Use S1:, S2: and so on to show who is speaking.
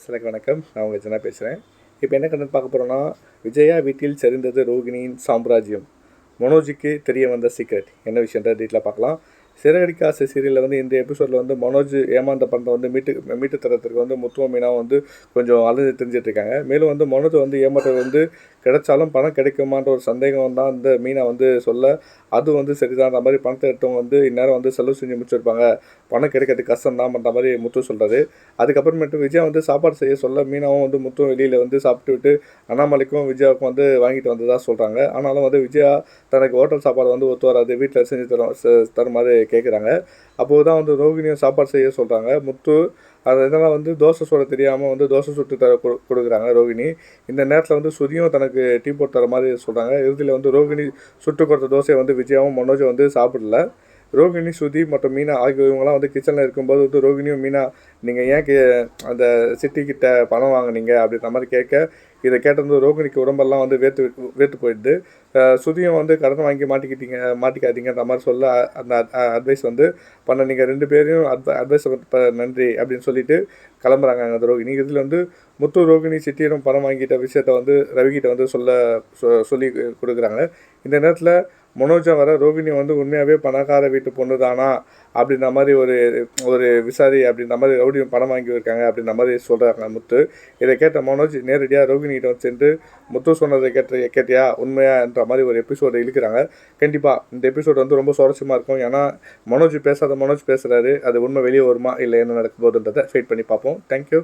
S1: எனக்கு வணக்கம். நான் உங்கள் ஜனா பேசுகிறேன். இப்போ என்ன கண்டென்ட் பார்க்க போகிறோன்னா, விஜயா வீட்டில் சரிந்தது ரோகிணியின் சாம்ராஜ்யம். மனோஜுக்கு தெரிய வந்த சீக்ரெட் என்ன விஷயன்ற டீட்டெயிலாக பார்க்கலாம். சிறகடிக்க ஆசை சீரியலில் இந்த எபிசோடில் மனோஜ் ஏமாந்த பணத்தை மீட்டு தரத்துக்கு முத்துவ மீனாவும் கொஞ்சம் அழுது தெரிஞ்சிட்ருக்காங்க. மேலும் மனோஜ் ஏமாற்றது கிடைச்சாலும் பணம் கிடைக்குமான்ற ஒரு சந்தேகம் தான் மீனா சொல்ல, அது சரிதான்ற மாதிரி பணத்தை எடுத்தவங்க இந்நேரம் செலவு செஞ்சு முடிச்சிருப்பாங்க, பணம் கிடைக்கிறது கஷ்டம் தான் பண்ணுற மாதிரி முத்து சொல்கிறாரு. அதுக்கப்புறமேட்டு விஜயா சாப்பாடு செய்ய சொல்ல மீனாவும் முத்துவும் வெளியில் சாப்பிட்டு விட்டு அண்ணாமலைக்கும் விஜயாவுக்கும் வாங்கிட்டு வந்ததாக சொல்கிறாங்க. ஆனாலும் விஜயா தனக்கு ஹோட்டல் சாப்பாடு ஒத்து வராது, வீட்டில் செஞ்சு தருமாறு கேட்குறாங்க. அப்போது தான் ரோகிணியும் சாப்பாடு செய்ய சொல்கிறாங்க. முத்து அதனால் தோசை சுட தெரியாமல் தோசை சுட்டு கொடுக்குறாங்க ரோகிணி. இந்த நேரத்தில் சுதியும் தனக்கு டீ போட்டு தர மாதிரி சொல்கிறாங்க. இறுதியில் ரோகிணி சுட்டு கொடுத்த தோசையை விஜயாவும் மனோஜும் சாப்பிடல. ரோகிணி, சுதி மற்றும் மீனா ஆகியவங்களாம் கிச்சனில் இருக்கும்போது ரோகிணியும் மீனா, நீங்கள் ஏன் அந்த சிட்டிக்கிட்ட பணம் வாங்கினீங்க அப்படின்ற மாதிரி கேட்க, இதை கேட்டது ரோகிணிக்கு உடம்பெல்லாம் வேர்த்து போயிடுது. சுதியும் கடன் வாங்கி மாட்டிக்காதீங்கன்ற மாதிரி சொல்ல, அந்த அட்வைஸ் பண்ண நீங்கள் 2 பேரையும் அட்வைஸ் நன்றி அப்படின்னு சொல்லிட்டு கிளம்புறாங்க அந்த ரோகிணி. இதில் முத்து ரோகிணி சிட்டியிடம் பணம் வாங்கிட்ட விஷயத்த ரவிக்கிட்ட சொல்லி கொடுக்குறாங்க. இந்த நேரத்தில் மனோஜா வர ரோகிணி உண்மையாகவே பணக்கார வீட்டு பொண்ணு தானா அப்படின்ற மாதிரி ஒரு விசாரி அப்படின்ற மாதிரி ரவுடியும் பணம் வாங்கி இருக்காங்க அப்படின்ற மாதிரி சொல்கிறாங்க முத்து. இதை கேட்ட மனோஜ் நேரடியாக ரோகிணிகிட்ட சென்று முத்து சொன்னதை கேட்டியா உண்மையான்ற மாதிரி ஒரு எபிசோடை இழுக்கிறாங்க. கண்டிப்பாக இந்த எபிசோடு ரொம்ப சுவாரஸ்யமாக இருக்கும். ஏன்னா மனோஜ் பேசுகிறாரு, அது உண்மை வெளியே வருமா இல்லை என்ன நடக்க போகுதுன்றதை ஃபைட் பண்ணி பார்ப்போம். தேங்க்யூ.